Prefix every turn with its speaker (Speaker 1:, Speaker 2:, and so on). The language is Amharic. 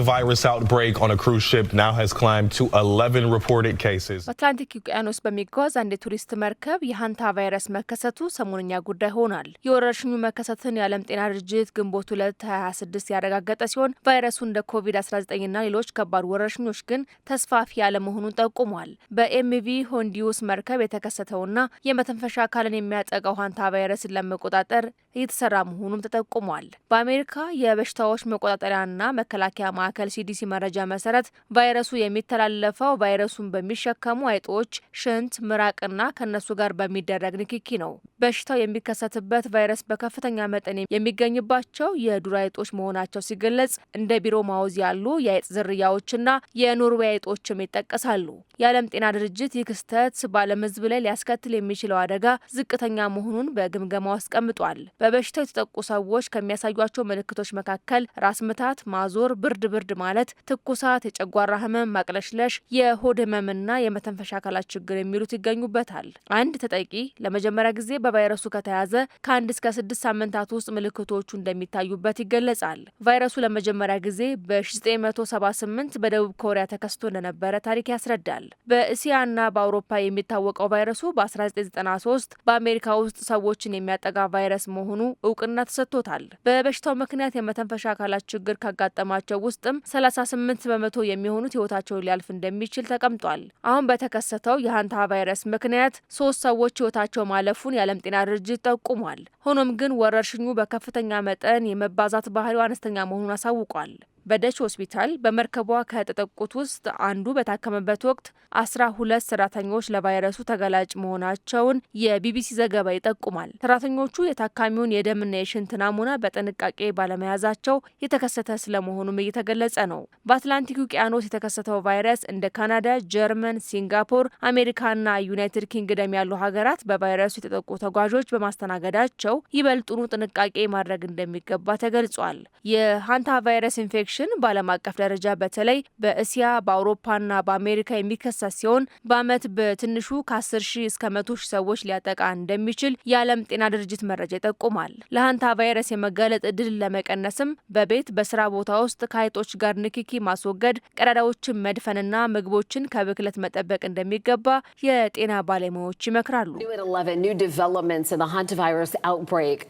Speaker 1: The virus outbreak on a cruise ship now has climbed to 11 reported cases.
Speaker 2: በአትላንቲክ ውቅያኖስ በሚጓዝ አንድ የቱሪስት መርከብ የሃንታ ቫይረስ መከሰቱ ሰሞንኛ ጉዳይ ሆኗል። የወረርሽኙ መከሰትን የዓለም ጤና ድርጅት ግንቦት 2026 ያረጋገጠ ሲሆን ቫይረሱ እንደ ኮቪድ-19 እና ሌሎች ከባድ ወረርሽኞች ግን ተስፋፊ ያለመሆኑን ጠቁሟል። በኤምቪ ሆንዲዩስ መርከብ የተከሰተውና የመተንፈሻ አካልን የሚያጠቃው ሃንታ ቫይረስን ለመቆጣጠር እየተሰራ መሆኑም ተጠቁሟል። በአሜሪካ የበሽታዎች መቆጣጠሪያና መከላከያ ማዕከል ሲዲሲ መረጃ መሰረት ቫይረሱ የሚተላለፈው ቫይረሱን በሚሸከሙ አይጦች ሽንት፣ ምራቅና ከነሱ ጋር በሚደረግ ንክኪ ነው። በሽታው የሚከሰትበት ቫይረስ በከፍተኛ መጠን የሚገኝባቸው የዱር አይጦች መሆናቸው ሲገለጽ እንደ ቢሮ ማውዝ ያሉ የአይጥ ዝርያዎችና የኖርዌይ አይጦችም ይጠቀሳሉ። የዓለም ጤና ድርጅት ይህ ክስተት በዓለም ሕዝብ ላይ ሊያስከትል የሚችለው አደጋ ዝቅተኛ መሆኑን በግምገማው አስቀምጧል። በበሽታው የተጠቁ ሰዎች ከሚያሳዩቸው ምልክቶች መካከል ራስ ምታት፣ ማዞር፣ ብርድ ማለት፣ ትኩሳት፣ የጨጓራ ህመም፣ ማቅለሽለሽ፣ የሆድ ህመምና የመተንፈሻ አካላት ችግር የሚሉት ይገኙበታል። አንድ ተጠቂ ለመጀመሪያ ጊዜ በቫይረሱ ከተያዘ ከ1 እስከ 6 ሳምንታት ውስጥ ምልክቶቹ እንደሚታዩበት ይገለጻል። ቫይረሱ ለመጀመሪያ ጊዜ በ1978 በደቡብ ኮሪያ ተከስቶ እንደነበረ ታሪክ ያስረዳል። በእስያና በአውሮፓ የሚታወቀው ቫይረሱ በ1993 በአሜሪካ ውስጥ ሰዎችን የሚያጠቃ ቫይረስ መሆኑ እውቅና ተሰጥቶታል። በበሽታው ምክንያት የመተንፈሻ አካላት ችግር ካጋጠማቸው ውስጥም 38 በመቶ የሚሆኑት ህይወታቸውን ሊያልፍ እንደሚችል ተቀምጧል። አሁን በተከሰተው የሃንታ ቫይረስ ምክንያት 3 ሰዎች ህይወታቸው ማለፉን የዓለም ጤና ድርጅት ጠቁሟል። ሆኖም ግን ወረርሽኙ በከፍተኛ መጠን የመባዛት ባህሪው አነስተኛ መሆኑን አሳውቋል። በደች ሆስፒታል በመርከቧ ከተጠቁት ውስጥ አንዱ በታከመበት ወቅት 12 ሰራተኞች ለቫይረሱ ተጋላጭ መሆናቸውን የቢቢሲ ዘገባ ይጠቁማል። ሰራተኞቹ የታካሚውን የደምና የሽንት ናሙና በጥንቃቄ ባለመያዛቸው የተከሰተ ስለመሆኑም እየተገለጸ ነው። በአትላንቲክ ውቅያኖስ የተከሰተው ቫይረስ እንደ ካናዳ፣ ጀርመን፣ ሲንጋፖር፣ አሜሪካና ዩናይትድ ኪንግደም ያሉ ሀገራት በቫይረሱ የተጠቁ ተጓዦች በማስተናገዳቸው ይበልጡኑ ጥንቃቄ ማድረግ እንደሚገባ ተገልጿል። የሃንታ ቫይረስ ኢንፌክሽን በዓለም አቀፍ ደረጃ በተለይ በእስያ በአውሮፓና በአሜሪካ የሚከሰት ሲሆን በዓመት በትንሹ ከ10,000 እስከ 100,000 ሰዎች ሊያጠቃ እንደሚችል የዓለም ጤና ድርጅት መረጃ ይጠቁማል። ለሃንታ ቫይረስ የመጋለጥ እድል ለመቀነስም በቤት በስራ ቦታ ውስጥ ከአይጦች ጋር ንክኪ ማስወገድ፣ ቀዳዳዎችን መድፈንና ምግቦችን ከብክለት መጠበቅ እንደሚገባ የጤና ባለሙያዎች ይመክራሉ።